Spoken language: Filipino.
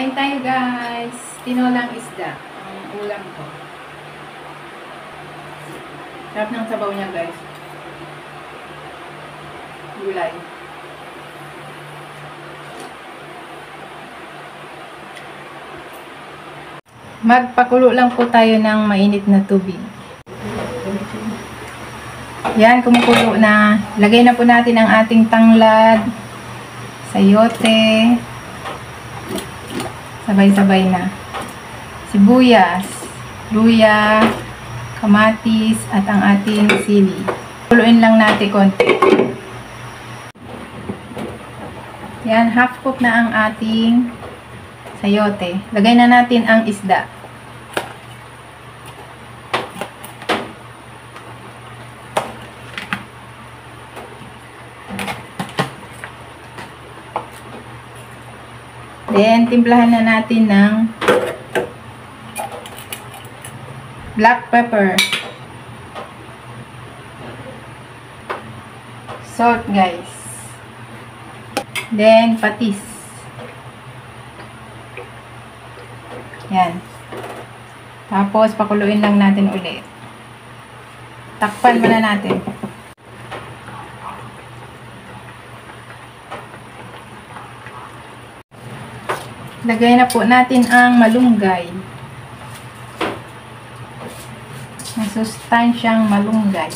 Kain tayo guys. Tinolang isda. Ang ulam ko. Sarap ng sabaw niya guys. Gulay. Magpakulo lang po tayo ng mainit na tubig. Yan, kumukulo na. Lagay na po natin ang ating tanglad, sayote, sabay-sabay na. Sibuyas, luya, kamatis, at ang ating sili. Kuluin lang natin konti. Yan, half cook na ang ating sayote. Lagay na natin ang isda. Then, timplahan na natin ng black pepper. Salt, guys. Then, patis. Yan. Tapos, pakuluin lang natin ulit. Takpan muna natin. Lagay na po natin ang malunggay. Masustansyang malunggay.